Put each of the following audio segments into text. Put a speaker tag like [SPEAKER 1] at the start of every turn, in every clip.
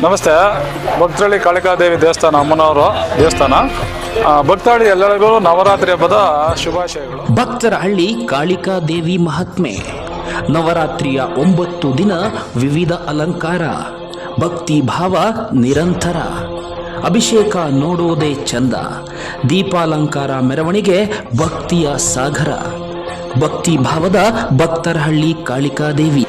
[SPEAKER 1] ನಮಸ್ತೆ. ಭಕ್ತರಳ್ಳಿ ಕಾಳಿಕಾದೇವಿ ದೇವಸ್ಥಾನ, ಅಮ್ಮನವರು ದೇವಸ್ಥಾನ. ಭಕ್ತಾಳಿ ಎಲ್ಲರಿಗೂ ನವರಾತ್ರಿ ಹಬ್ಬದ ಶುಭಾಶಯಗಳು.
[SPEAKER 2] ಭಕ್ತರಹಳ್ಳಿ ಕಾಳಿಕಾದೇವಿ ಮಹಾತ್ಮೆ. ನವರಾತ್ರಿಯ 9 ದಿನ ವಿವಿಧ ಅಲಂಕಾರ, ಭಕ್ತಿ ಭಾವ ನಿರಂತರ. ಅಭಿಷೇಕ ನೋಡುವುದೇ ಚಂದ, ದೀಪಾಲಂಕಾರ ಮೆರವಣಿಗೆ ಭಕ್ತಿಯ ಸಾಗರ. ಭಕ್ತಿ ಭಾವದ ಭಕ್ತರಹಳ್ಳಿ ಕಾಳಿಕಾದೇವಿ.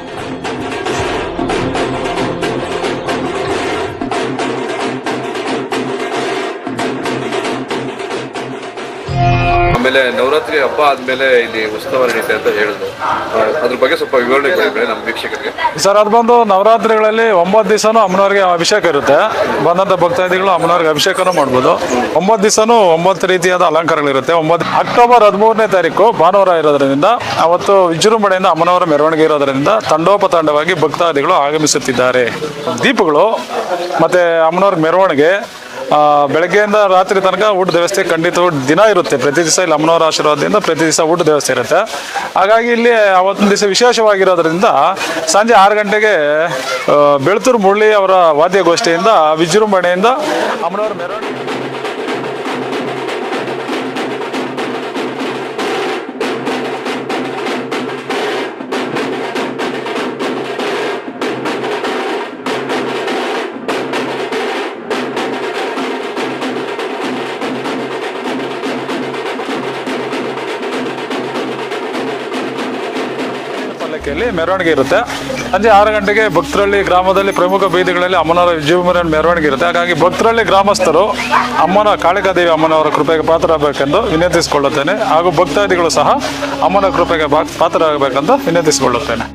[SPEAKER 3] ಆಮೇಲೆ ನವರಾತ್ರಿ ಹಬ್ಬ ಆದ್ಮೇಲೆ ಇಲ್ಲಿ ಉತ್ಸವ ನಡೀತೆ ಅಂತ ಹೇಳಿದ್ರು. ಅದ್ರ ಬಗ್ಗೆ ಸ್ವಲ್ಪ ವಿವರಣೆ ಕೊಡಿ ನಮ್ಮ ವೀಕ್ಷಕರಿಗೆ.
[SPEAKER 1] ಸರ್, ಅದು ಬಂದು ನವರಾತ್ರಿಗಳಲ್ಲಿ 9 ದಿವಸನೂ ಅಮ್ಮನವ್ರಿಗೆ ಅಭಿಷೇಕ ಇರುತ್ತೆ. ಬಂದಂಥ ಭಕ್ತಾದಿಗಳು ಅಮ್ಮನವ್ರಿಗೆ ಅಭಿಷೇಕನೂ ಮಾಡ್ಬೋದು. 9 ದಿವಸನೂ 9 ರೀತಿಯಾದ ಅಲಂಕಾರಗಳಿರುತ್ತೆ. ಅಕ್ಟೋಬರ್ 13ನೇ ತಾರೀಕು ಭಾನುವಾರ ಇರೋದ್ರಿಂದ ಅವತ್ತು ವಿಜೃಂಭಣೆಯಿಂದ ಅಮ್ಮನವರ ಮೆರವಣಿಗೆ ಇರೋದ್ರಿಂದ ತಂಡೋಪತಂಡವಾಗಿ ಭಕ್ತಾದಿಗಳು ಆಗಮಿಸುತ್ತಿದ್ದಾರೆ. ದೀಪಗಳು ಮತ್ತು ಅಮ್ಮನವ್ರ ಮೆರವಣಿಗೆ ಬೆಳಗ್ಗೆಯಿಂದ ರಾತ್ರಿ ತನಕ ಊಟದ ವ್ಯವಸ್ಥೆ ಖಂಡಿತ ದಿನ ಇರುತ್ತೆ. ಪ್ರತಿ ದಿವಸ ಇಲ್ಲಿ ಅಮ್ಮನವರ ಆಶೀರ್ವಾದದಿಂದ ಪ್ರತಿ ದಿವಸ ಊಟದ ವ್ಯವಸ್ಥೆ ಇರುತ್ತೆ. ಹಾಗಾಗಿ ಇಲ್ಲಿ ಅವತ್ತೊಂದು ದಿವಸ ವಿಶೇಷವಾಗಿರೋದ್ರಿಂದ ಸಂಜೆ 6 ಗಂಟೆಗೆ ಬೆಳ್ತೂರು ಮುರಳಿ ಅವರ ವಾದ್ಯಗೋಷ್ಠಿಯಿಂದ ವಿಜೃಂಭಣೆಯಿಂದ ಅಮ್ಮನವರ ಮೆರವಣಿಗೆ. ಮೆರವಣಿಗೆ ಇರುತ್ತೆ. ಸಂಜೆ 6 ಗಂಟೆಗೆ ಭಕ್ತರಳ್ಳಿ ಗ್ರಾಮದಲ್ಲಿ ಪ್ರಮುಖ ಬೀದಿಗಳಲ್ಲಿ ಅಮ್ಮನವರ ವಿಜೃಂಭಣೆ ಮೆರವಣಿಗೆ ಇರುತ್ತೆ. ಹಾಗಾಗಿ ಭಕ್ತರಳ್ಳಿ ಗ್ರಾಮಸ್ಥರು ಕಾಳಿಕಾದೇವಿ ಅಮ್ಮನವರ ಕೃಪೆಗೆ ಪಾತ್ರರಾಗಬೇಕೆಂದು ವಿನಂತಿಸಿಕೊಳ್ಳುತ್ತೇನೆ. ಹಾಗೂ ಭಕ್ತಾದಿಗಳು ಸಹ ಅಮ್ಮನ ಕೃಪೆಗೆ ಪಾತ್ರರಾಗಬೇಕೆಂದು ವಿನಂತಿಸಿಕೊಳ್ಳುತ್ತೇನೆ.